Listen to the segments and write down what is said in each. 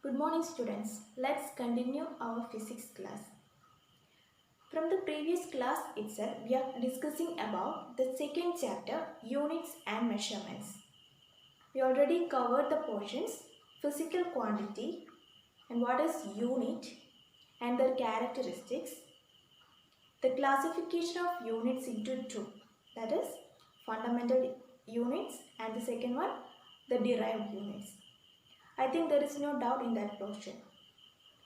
Good morning students. Let's continue our physics class. From the previous class itself, we are discussing about the second chapter, units and measurements. We already covered the portions, physical quantity and what is unit and their characteristics, the classification of units into two, that is fundamental units, and the second one, the derived units. I think there is no doubt in that portion.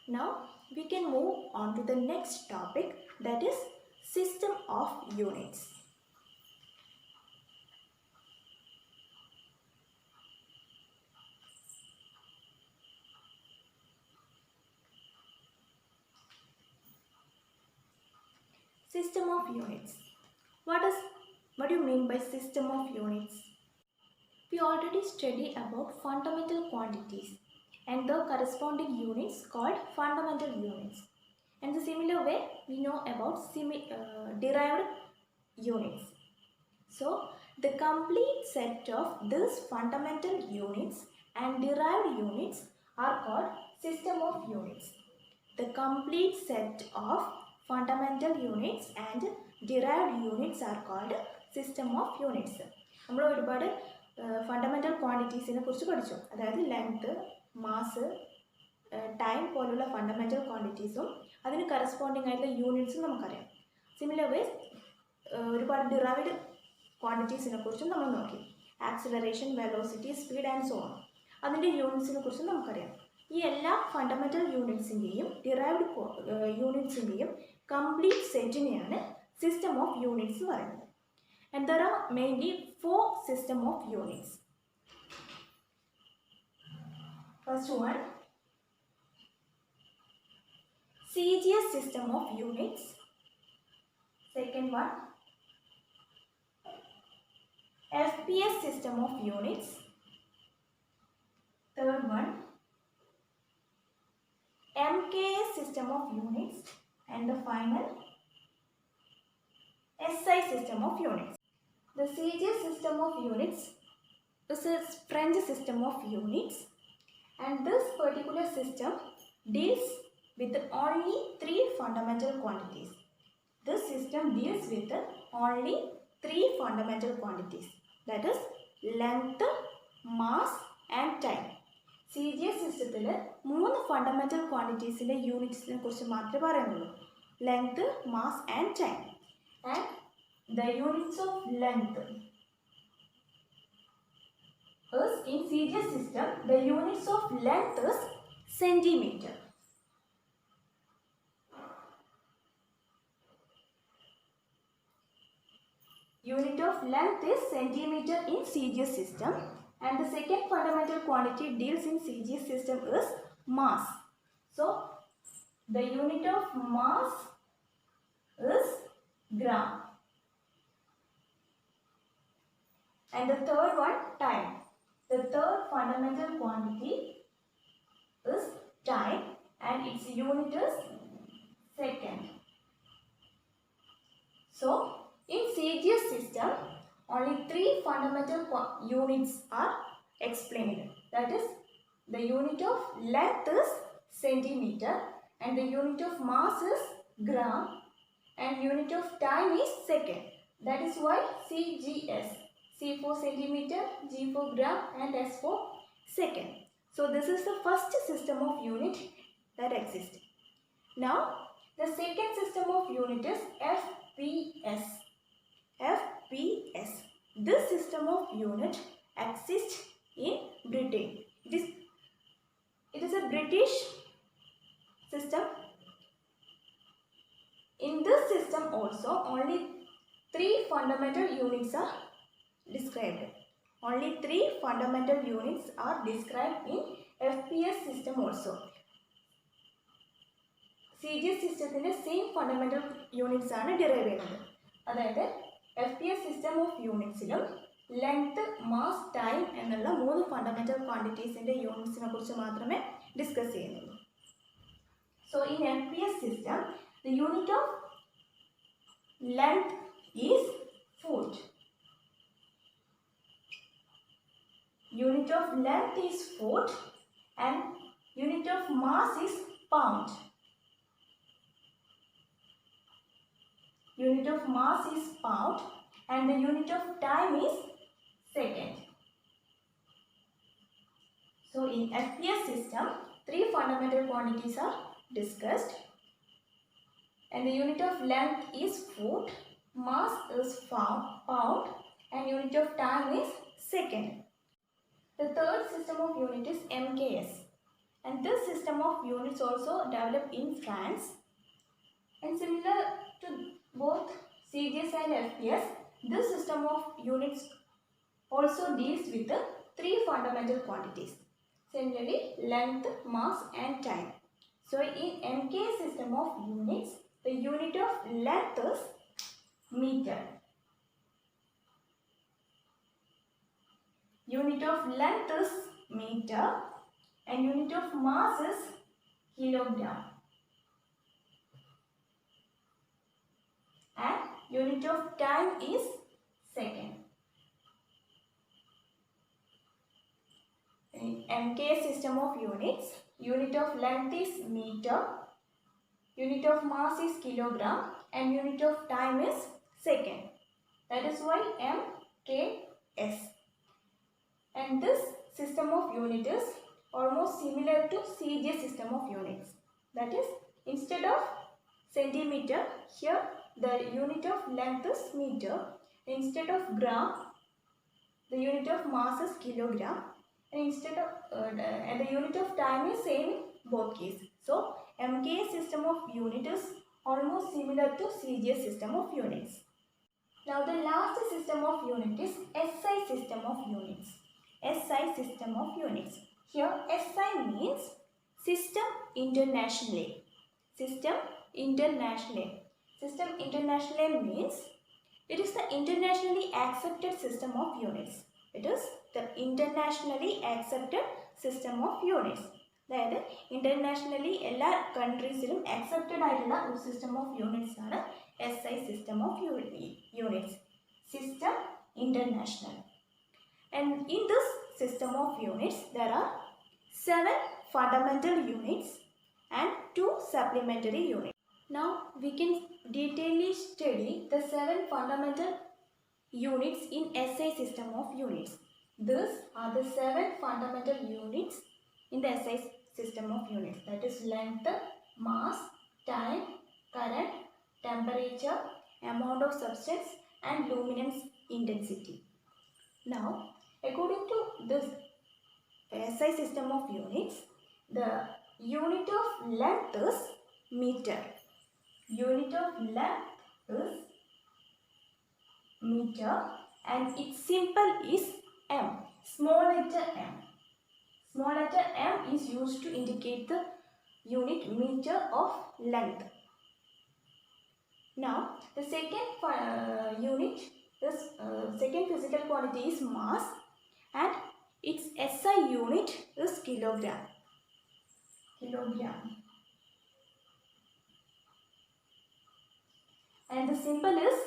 Now we can move on to the next topic, that is system of units. System of units. What do you mean by system of units? We already studied about fundamental quantities and the corresponding units called fundamental units. In the similar way, we know about derived units. So, the complete set of these fundamental units and derived units are called system of units. The complete set of fundamental units and derived units are called system of units. നമ്മൾ ഒരുപാട് fundamental ക്വാണ്ടിറ്റീസിനെ കുറിച്ച് പഠിച്ചു. അതായത് length, mass, time പോലുള്ള fundamental ക്വാണ്ടിറ്റീസും അതിന് corresponding ആയിട്ടുള്ള യൂണിറ്റ്സും നമുക്കറിയാം. സിമിലർ വേസ് ഒരുപാട് ഡിറൈവ്ഡ് ക്വാണ്ടിറ്റീസിനെ കുറിച്ചും നമ്മൾ നോക്കി. Acceleration, velocity, speed and so on. അതിൻ്റെ യൂണിറ്റ്സിനെ കുറിച്ചും നമുക്കറിയാം. ഈ എല്ലാ ഫണ്ടമെൻ്റൽ യൂണിറ്റ്സിൻ്റെയും ഡിറൈവ്ഡ് യൂണിറ്റ്സിൻ്റെയും കംപ്ലീറ്റ് സെറ്റിനെയാണ് സിസ്റ്റം ഓഫ് യൂണിറ്റ്സ് എന്ന് പറയുന്നത്. And there are mainly 4 system of units. First one, CGS system of units. Second one, FPS system of units. Third one, MKS system of units. And the final, SI system of units. The CGS system of units is a French system of units, and this particular system deals with only 3 fundamental quantities. This system deals with only 3 fundamental quantities, that is length, mass and time. CGS system il 3 fundamental quantities ile units ne kurichu maathame parayanullu: length, mass and time. And the units of length is, in CGS system, the units of length is centimeter. Unit of length is centimeter in CGS system, and the second fundamental quantity deals in CGS system is mass. So the unit of mass is gram. And the third one, time. The third fundamental quantity is time, and its unit is second. So in CGS system, only 3 fundamental units are explained. That is, the unit of length is centimeter, and the unit of mass is gram, and unit of time is second. That is why CGS. C for centimeter, G for gram, and S for second. So this is the first system of unit that exists. Now the second system of unit is FPS. FPS. This system of unit exists in Britain. It is a British system. In this system also only 3 fundamental units are described. Only 3 fundamental units are described in FPS system also. CGS system in the same fundamental units are derived. അതായത് FPS system of units ലും length, mass, time എന്നുള്ള 3 fundamental quantitiesന്റെ unitsനെ കുറിച്ച് മാത്രമേ discuss ചെയ്യുന്നുള്ളൂ. So in FPS system, the unit of length is foot. Unit of length is foot, and unit of mass is pound. Unit of mass is pound and the unit of time is second. So in FPS system, three fundamental quantities are discussed and the unit of length is foot, mass is pound and unit of time is second. The third system of unit is MKS and this system of units also developed in France and similar to both CGS and FPS, this system of units also deals with the three fundamental quantities. Similarly, length, mass and time. So in MKS system of units, the unit of length is meter. Unit of length is meter and unit of mass is kilogram. And unit of time is second. In MKS system of units, unit of length is meter, unit of mass is kilogram and unit of time is second. That is why MKS. And this system of unit is almost similar to CGS system of units. That is, instead of centimeter, here the unit of length is meter. Instead of gram, the unit of mass is kilogram. And instead of and the unit of time is same in both cases. So MKS system of unit is almost similar to CGS system of units. Now the last system of unit is SI system of units. SI system of units. Here SI means system internationally. System internationally. System internationally means it is the internationally accepted system of units. It is the internationally accepted system of units. അതായത് internationally എല്ലാ കൺട്രീസിലും accepted ആയിട്ടുള്ള ഒരു system of units ആണ് SI system of units. System international. And in this system of units, there are 7 fundamental units and 2 supplementary units. Now we can detailedly study the 7 fundamental units in SI system of units. These are the 7 fundamental units in the SI system of units. That is length, mass, time, current, temperature, amount of substance and luminance intensity. Now, according to this SI system of units, the unit of length is meter. Unit of length is meter and its symbol is M. Small letter M. Small letter M is used to indicate the unit meter of length. Now, the second unit is second physical quantity is mass and its SI unit is kilogram. Kilogram. And the symbol is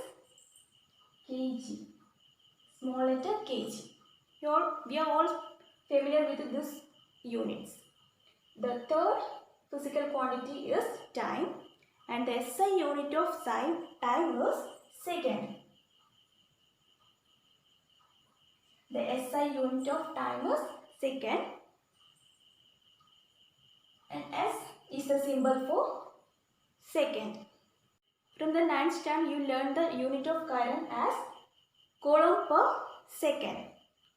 kg. Small letter kg. We are all familiar with these units. The third physical quantity is time and the SI unit of time is second. The SI unit of time is second and S is the symbol for second. From the 9th standard you learned the unit of current as coulomb per second.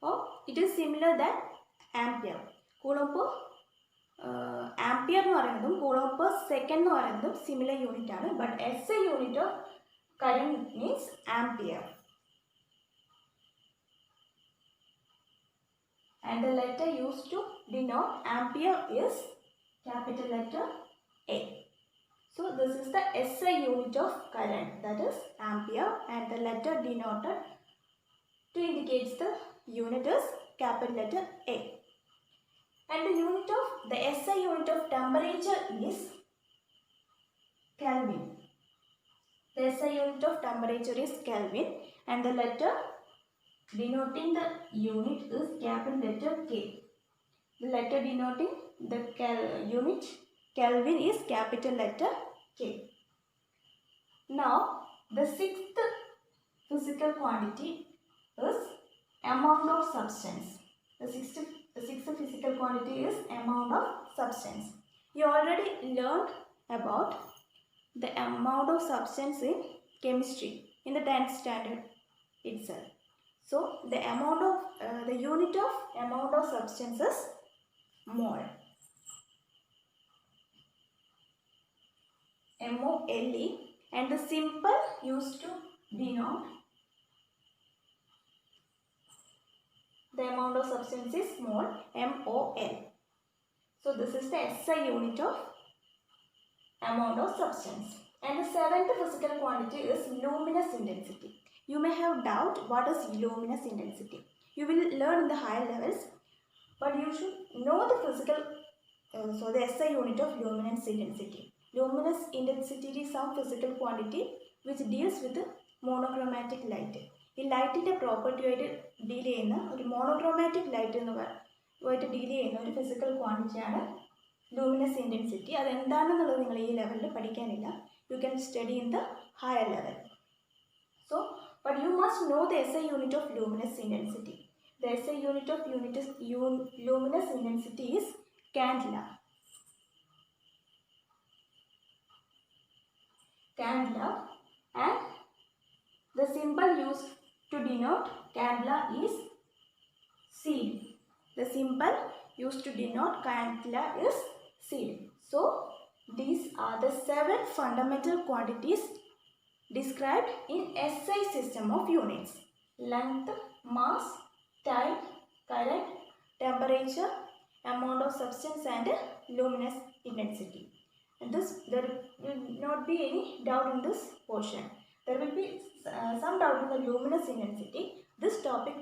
Or it is similar than ampere. Coulomb per ampere എന്ന് പറയുന്നതും coulomb per second എന്ന് പറയുന്നതും similar unit ആണ്. But SI unit of current means ampere. And the letter used to denote ampere is capital letter A. So this is the SI unit of current, that is ampere, and the letter denoted to indicate the unit is capital letter A. And the unit of the SI unit of temperature is Kelvin. The SI unit of temperature is Kelvin and the letter denoting the unit is capital letter K. The letter denoting the unit Kelvin is capital letter K. Now the sixth physical quantity is amount of substance. The sixth physical quantity is amount of substance. You already learned about the amount of substance in chemistry in the 10th standard itself. So the amount of the unit of amount of substance is mole. MOLE, and the symbol used to denote the amount of substance is mole, MOL. So this is the SI unit of amount of substance. And the seventh physical quantity is luminous intensity. You may have doubt what is luminous intensity. You will learn in the higher levels, but you should know the the SI unit of luminous intensity. Luminous intensity is some physical quantity which deals with monochromatic light. ഈ ലൈറ്റിൻ്റെ പ്രോപ്പർട്ടിയായിട്ട് deal ചെയ്യുന്ന ഒരു monochromatic light ആയിട്ട് deal ചെയ്യുന്ന ഒരു physical ക്വാണ്ടിറ്റിയാണ് luminous intensity. അതെന്താണെന്നുള്ളത് നിങ്ങൾ ഈ ലെവലിൽ പഠിക്കാനില്ല. You can study in the higher level. So but you must know the SI unit of luminous intensity. The SI unit of luminous intensity is candela. Candela, and the symbol used to denote candela is seed. The symbol used to denote candela is seed. So these are the 7 fundamental quantities described in SI system of units: length, mass, time, current, temperature, amount of substance, and luminous intensity. And there will not be any doubt in this portion. There will be some doubt in the luminous intensity. This topic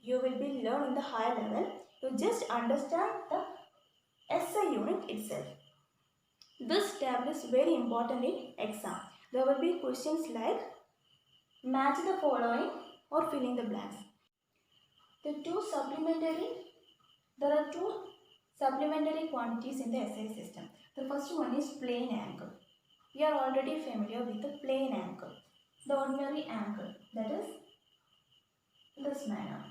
you will be learn in the higher level. You just understand the SI unit itself. This tab is very important in exam. There will be questions like match the following or fill in the blanks. There are two supplementary quantities in the SI system. The first one is plane angle. We are already familiar with the plane angle, the ordinary angle, that is this manner,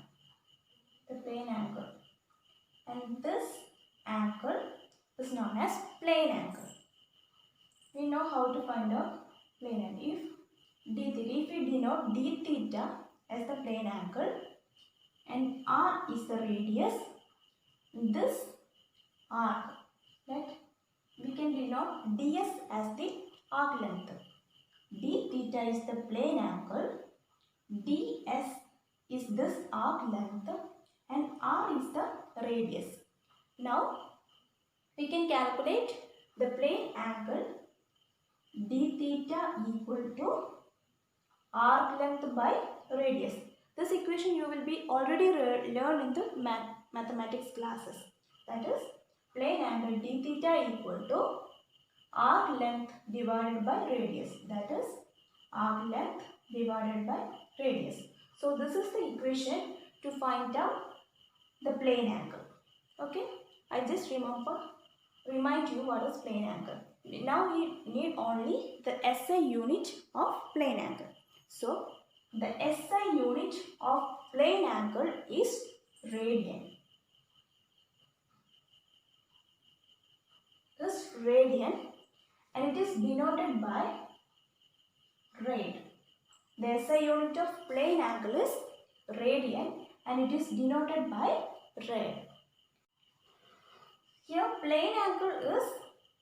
the plane angle, and this angle is known as plane angle. We know how to find out plane angle. If we denote d theta as the plane angle and r is the radius, this arc, right, we can denote ds as the arc length. D theta is the plane angle, ds is this arc length, and r is the radius. Now we can calculate the plane angle d theta equal to arc length by radius. This equation you will be already learned in the mathematics classes. That is, plane angle d theta equal to arc length divided by radius. That is, arc length divided by radius. So this is the equation to find out the plane angle. Okay, I just remind you what is plane angle. Now we need only the SI unit of plane angle. So the SI unit of plane angle is radian. This radian, and it is denoted by rad. The SI unit of plane angle is radian, and it is denoted by rad. Here plane angle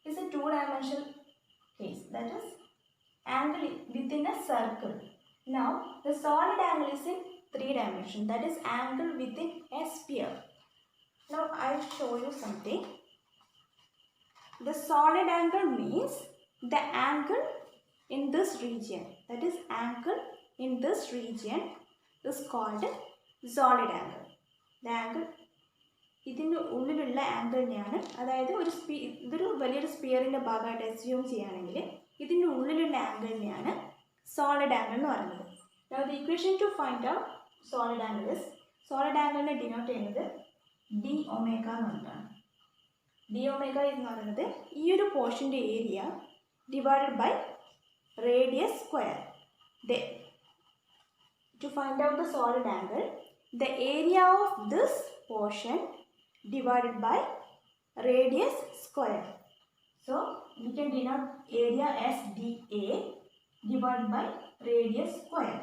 is a two-dimensional case, that is angle within a circle. Now the solid angle is in 3 dimensions, that is angle within a sphere. Now I will show you something. The solid angle means the angle in this region, that is angle in this region is called solid angle. The angle ഇതിൻ്റെ ഉള്ളിലുള്ള ആംഗിളിനെയാണ്, അതായത് ഇതൊരു വലിയൊരു സ്പിയറിൻ്റെ ഭാഗമായിട്ട് assume ചെയ്യുകയാണെങ്കിൽ ഇതിൻ്റെ ഉള്ളിലുള്ള ആംഗിളിനെയാണ് solid angle എന്ന് പറയുന്നത്. Now the equation to find out solid angle is, solid angle നെ ഡിനോട്ട് ചെയ്യുന്നത് d omega എന്ന് പറഞ്ഞാണ്. ഡി ഒമേഗ എന്ന് പറയുന്നത് ഈ ഒരു പോർഷൻ്റെ area divided by radius square. To find out the solid angle, the area of this portion divided by radius square. So we can denote area as dA divided by radius square.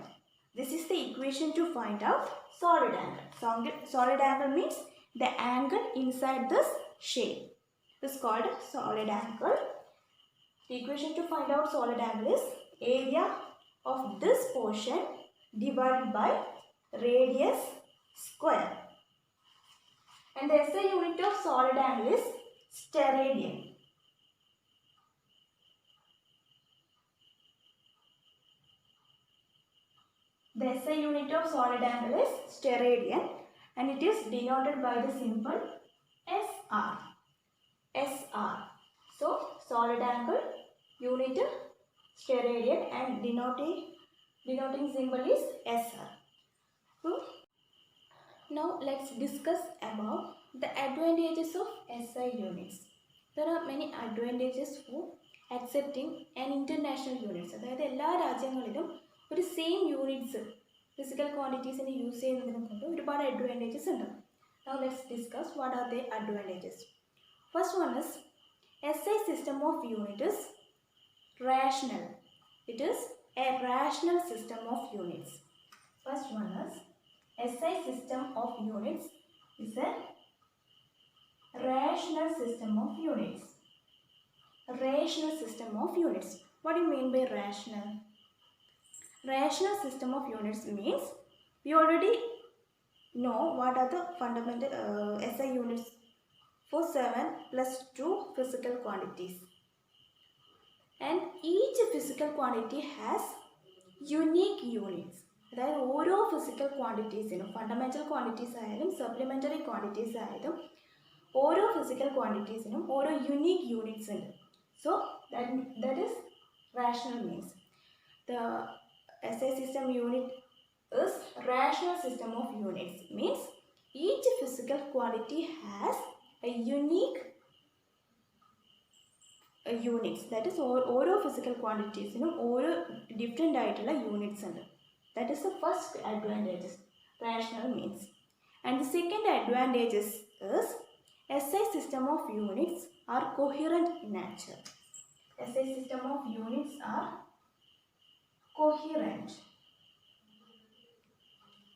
This is the equation to find out solid angle. Solid angle means the angle inside this shape. This is called solid angle. The equation to find out solid angle is area of this portion divided by radius square. And the SI unit of solid angle is steradian. The SI unit of solid angle is steradian and it is denoted by the symbol SR. SR. So solid angle unit steradian and denoting symbol is SR. So now let's discuss about the advantages of SI units. There are many advantages for accepting an international units. അതായത് എല്ലാ രാജ്യങ്ങളിലും ഒരു same units physical ക്വാണ്ടിറ്റീസിനെ use ചെയ്യുന്നതിനെ കൊണ്ട് ഒരുപാട് advantages ഉണ്ട്. Now let's discuss what are the advantages. First one is SI system of unit is rational. It is a rational system of units. First one is SI system of units is a rational system of units. A rational system of units. What do you mean by rational? Rational system of units means we already know what are the fundamental SI units for 7 plus 2 physical quantities. And each physical quantity has unique units. അതായത് ഓരോ physical ക്വാണ്ടിറ്റീസിനും fundamental quantities ആയാലും supplementary quantities ആയാലും ഓരോ physical ക്വാണ്ടിറ്റീസിനും ഓരോ unique units ഉണ്ട്. So that is rational means the SI system unit is rational system of units. Means each physical quantity has a unique units. That is ഓരോ physical ക്വാണ്ടിറ്റീസിനും ഓരോ different ആയിട്ടുള്ള units ഉണ്ട്. That is the first advantage, rational means. And the second advantage is SI system of units are coherent in nature. SI system of units are coherent.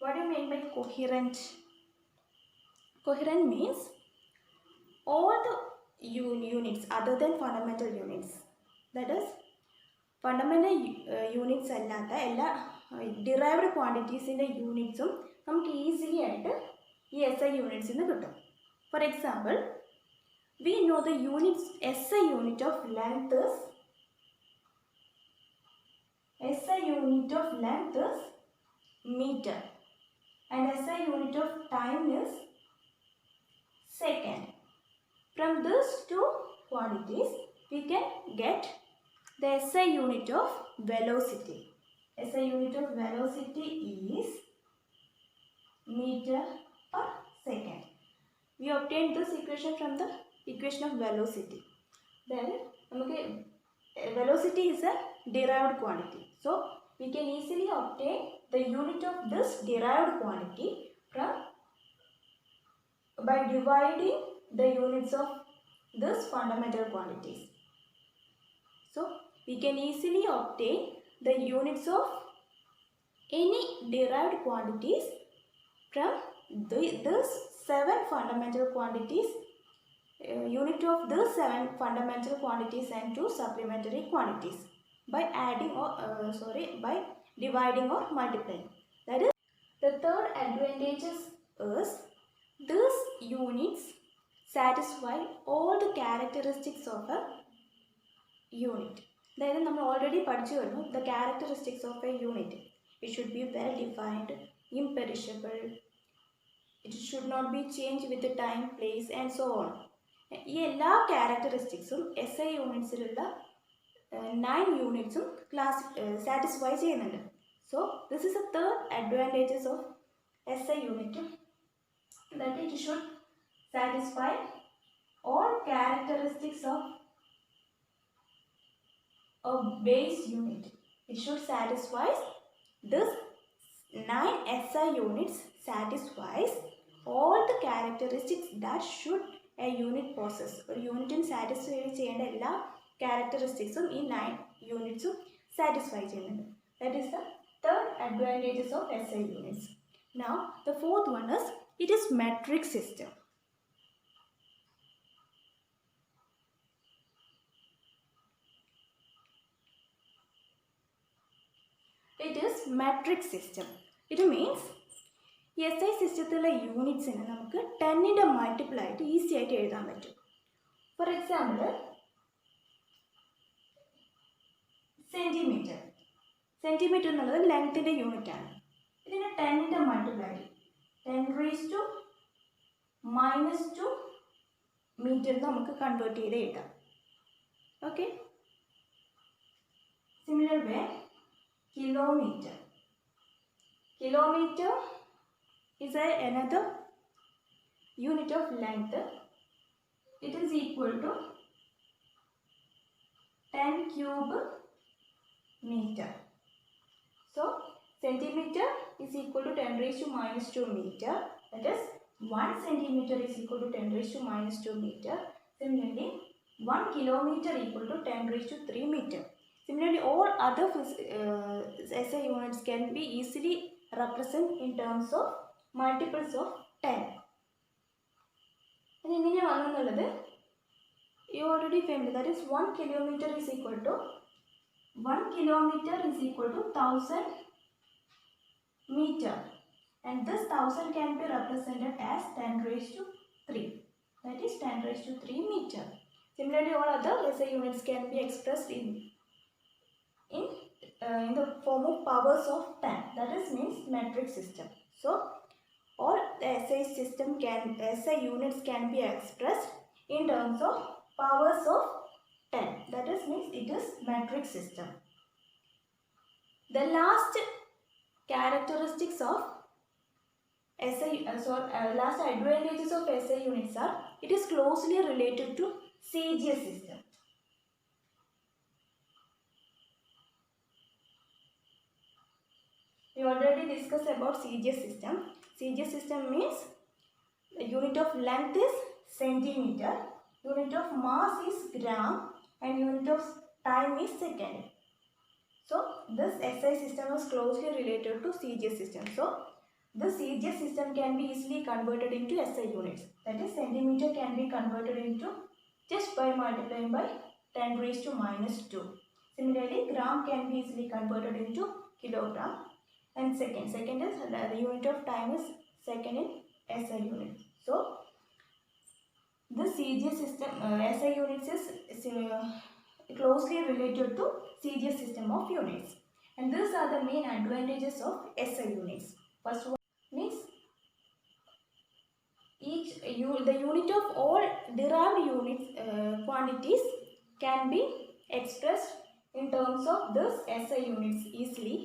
What do you mean by coherent? Coherent means all the units other than fundamental units. That is fundamental units അല്ലാത്ത എല്ലാ derived ക്വാണ്ടിറ്റീസിൻ്റെ യൂണിറ്റ്സും നമുക്ക് easily ആയിട്ട് ഈ SI യൂണിറ്റ്സിൽ നിന്ന് കിട്ടും. For example, we know the units SI unit of length is meter and SI unit of time is second. From these two quantities we can get the SI unit of velocity. SI unit of velocity is meter per second. We obtained this equation from the equation of velocity. Then velocity is a derived quantity. So we can easily obtain the unit of this derived quantity by dividing the units of this fundamental quantities. So we can easily obtain the units of any derived quantities from this 7 fundamental quantities, unit of these 7 fundamental quantities and 2 supplementary quantities by adding or by dividing or multiplying. That is the third advantage is these units satisfy all the characteristics of a unit. അതായത് നമ്മൾ already പഠിച്ചു കഴിഞ്ഞു the characteristics of a unit. It should be well defined, imperishable, it should not be changed with the time, place and so on. ഈ എല്ലാ ക്യാരക്ടറിസ്റ്റിക്സും SI യൂണിറ്റ്സിലുള്ള 9 യൂണിറ്റ്സും satisfy ചെയ്യുന്നുണ്ട്. So this is A third advantages of SI unit, that it should satisfy all characteristics of a base unit. It should satisfy this 9 SI units satisfies all the characteristics that should a unit possess. ഒരു യൂണിറ്റിന് satisfy ചെയ്യേണ്ട എല്ലാ ക്യാരക്ടറിസ്റ്റിക്സും ഈ 9 യൂണിറ്റ്സും satisfy ചെയ്യുന്നുണ്ട്. That is the third advantages of SI units. Now the fourth one is it is metric system. It is metric system. It means SI സിസ്റ്റത്തിലെ യൂണിറ്റ്സിനെ നമുക്ക് 10ന്റെ multiple ആയിട്ട് ഈസി ആയിട്ട് എഴുതാൻ പറ്റും. For example centimetre. സെൻറ്റിമീറ്റർ എന്നുള്ളത് ലെങ്ത്തിൻ്റെ unit ആണ്. ഇതിന് 10ന്റെ multiple ആയിട്ട് 10⁻⁻² മീറ്റർ നമുക്ക് കൺവേർട്ട് ചെയ്ത് എഴുതാം. Okay. Similar way kilometer. Kilometer is another unit of length. It is equal to 10 cube meter. So centimeter is equal to 10⁻⁻² meter. That is 1 centimeter is equal to 10⁻⁻² meter. Similarly 1 kilometer equal to 10⁻³ meter. Similarly, all other SI units can be easily represented in terms of multiples of 10. And you already familiar. That is 1 kilometer is equal to 1000 meter, and this 1000 can be represented as 10⁻³ That is 10⁻³ meter. Similarly, all other SI units can be expressed in the form of powers of 10. That is means metric system. So all the SI units can be expressed in terms of powers of 10. That is means it is metric system. The last characteristics of last advantages of SI units are it is closely related to CGS system. We already discussed about CGS system. CGS system means the unit of length is centimeter, unit of mass is gram, and unit of time is second. So this SI system is closely related to CGS system. So the CGS system can be easily converted into SI units. That is centimeter can be converted into just by multiplying by 10⁻². Similarly, gram can be easily converted into kilogram. And second is the unit of time is second in SI unit. So the CGS system SI units is closely related to CGS system of units, and these are the main advantages of SI units. First one means the unit of all derived units quantities can be expressed in terms of this SI units easily.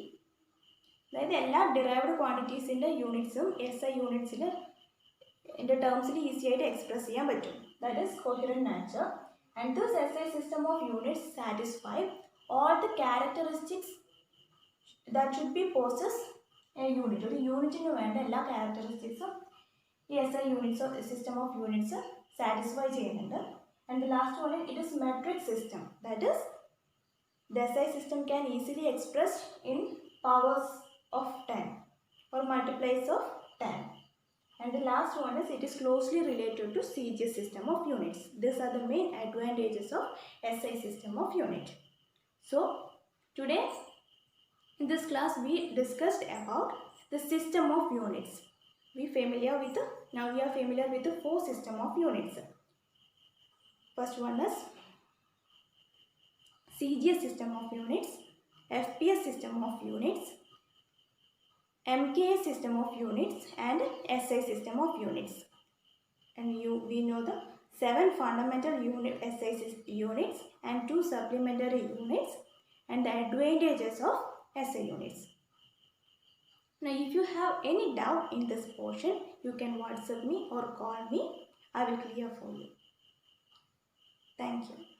അതായത് എല്ലാ derived ക്വാണ്ടിറ്റീസിൻ്റെ യൂണിറ്റ്സും SI യൂണിറ്റ്സിൽ എൻ്റെ ടേംസിൽ easy ആയിട്ട് express ചെയ്യാൻ പറ്റും. That is coherent nature. And this SI system of units satisfy all the characteristics that should be possess a unit. ഒരു യൂണിറ്റിന് വേണ്ട എല്ലാ ക്യാരക്ടറിസ്റ്റിക്സും ഈ SI units system of units satisfy ചെയ്യുന്നുണ്ട്. And the last one it is metric system. That is the SI system can easily express in powers of 10 or multiplies of 10. And the last one is it is closely related to CGS system of units. These are the main advantages of SI system of unit. So today in this class we discussed about the system of units. Now we are familiar with the 4 system of units. First one is CGS system of units, FPS system of units, MKS system of units, and SI system of units. And we know the 7 fundamental SI units and 2 supplementary units and the advantages of SI units. Now if you have any doubt in this portion, you can WhatsApp me or call me. I will clear for you. Thank you.